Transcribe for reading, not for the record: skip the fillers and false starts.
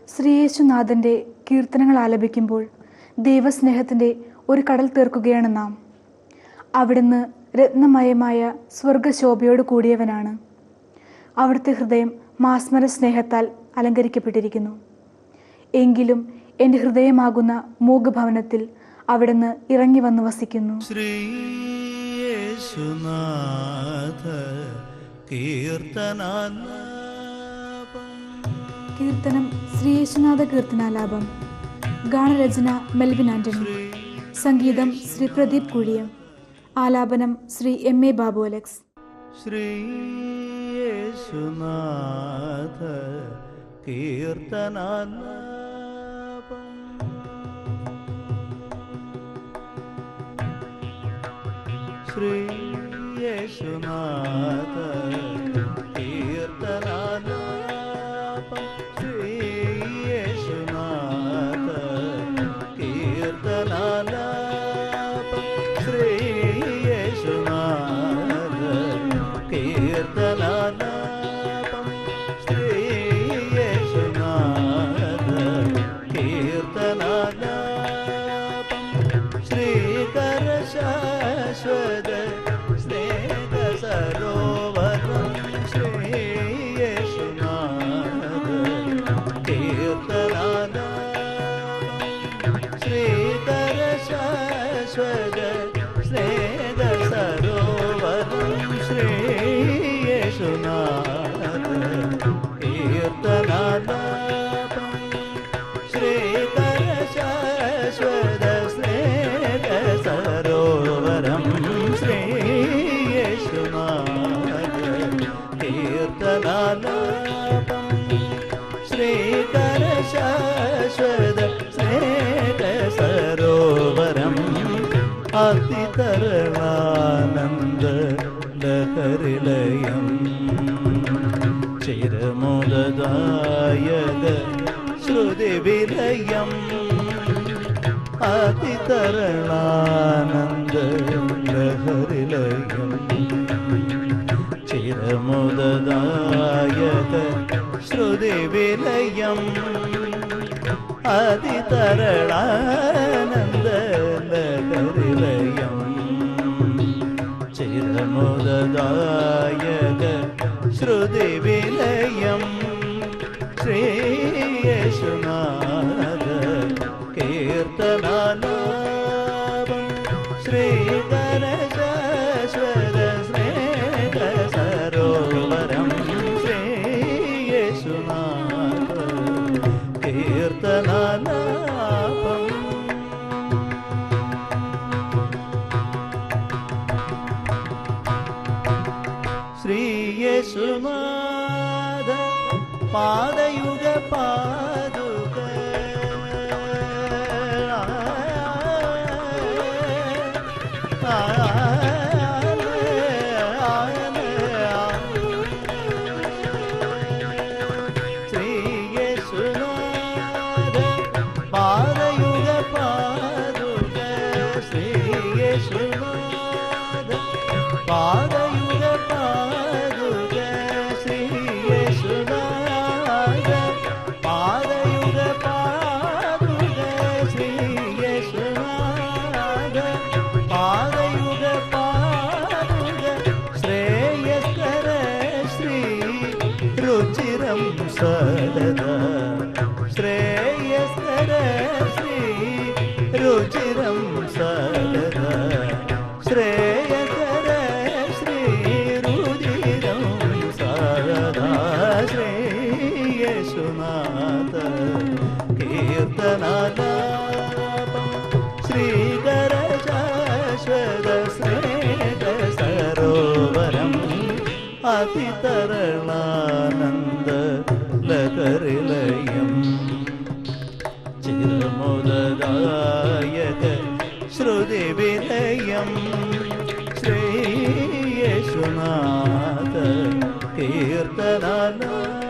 ശ്രീയേശുനാഥൻ്റെ കീർത്തനങ്ങൾ ആലപിക്കുമ്പോൾ ദൈവസ്നേഹത്തിൻ്റെ ഒരു കടൽ തീർക്കുകയാണ് നാം. അവിടുന്ന് രത്നമയമായ സ്വർഗശോഭയോട് കൂടിയവനാണ്. അവിടുത്തെ ഹൃദയം മാസ്മര സ്നേഹത്താൽ അലങ്കരിക്കപ്പെട്ടിരിക്കുന്നു. എങ്കിലും എൻ്റെ ഹൃദയമാകുന്ന മൂകഭവനത്തിൽ അവിടുന്ന് ഇറങ്ങി വന്ന് വസിക്കുന്നു. കീർത്തനം ശ്രീയേശുനാഥ കീർത്തനാലാപം. ഗാനരചന മെൽവിൻ ആന്റണി. സംഗീതം ശ്രീ പ്രദീപ് കുഴിയം. ആലാപനം ശ്രീ എം.എ. ബാബു അലക്സ്. ശ്രീയേശുനാഥ കീർത്തനാലാപം. ശ്രീയേശുനാഥ കീർത്തനാലാപം. ശ്രീയേശുനാഥ കീർത്തനാലാപം. ശ്രീയേശുനാഥ കീർത്തനാലാപം. ശ്രീയേശുനാഥ കീർത്തനാലാപം. ശ്രീകര ശാശ്വത സ്നേഹ സരോവരം. ശ്രീയേശുനാഥ കീർത്തനാലാപം. ശ്രീകര ശാശ്വത സ്നേഹ സരോവരം. ശ്രീയേശുനാഥ കീർത്തനാലാപം. ശ്രീകര ശാശ്വത സ്നേഹ സരോവരം. ശ്രീയേശുനാഥ കീർത്തനാലാപം. ശ്രീകര ശാശ്വത സ്നേഹ സരോവരം. അതിതരളാനന്ദ ലഹരിലയം. ചിരമുദദായക ശ്രുതിവിലയം. അതിതരളാനന്ദ ലഹരിലയം. ചിരമുദദായക ശ്രുതിവിലയം. അതിതരളാനന്ദ ലഹരിലയം. ചിരമുദദായക ശ്രുതിവിലയം. ശ്രീയേശുനാഥ കീർത്തനാലാപം. ശ്രീകര ശാശ്വത സ്നേഹ സരോവരം. ശ്രീയേശുനാഥ കീർത്തനാലാപം. ശ്രീയേശുനാഥ പാദയുഗ പാദുക. ശ്രീയേശുനാഥ പാദയുഗ പാദുക. ശ്രീയേശുനാഥ പാദയുഗ പാദുക. ശ്രീയേശുനാഥ പാദയുഗ പാദുക. ശ്രീയേശുനാഥ പാദയുഗ പാദുക. ശ്രേയസ്കര ശ്രീ രുചിരം സദദാ. ശ്രേയസ്കര ശ്രീ രുചിരം സദദാ. ശ്രേയസ്കര ശ്രീ രുചിരം സദദാ. ശ്രീയേശുനാഥ കീർത്തനാലാപം. ശ്രീകര ശാശ്വത സ്നേഹ സരോവരം. അതിതരളാനന്ദ ലഹരിലയം. ചിരമുദദായക ശ്രുതിവിലയം. ശ്രീയേശുനാഥ കീർത്തനാലാപം.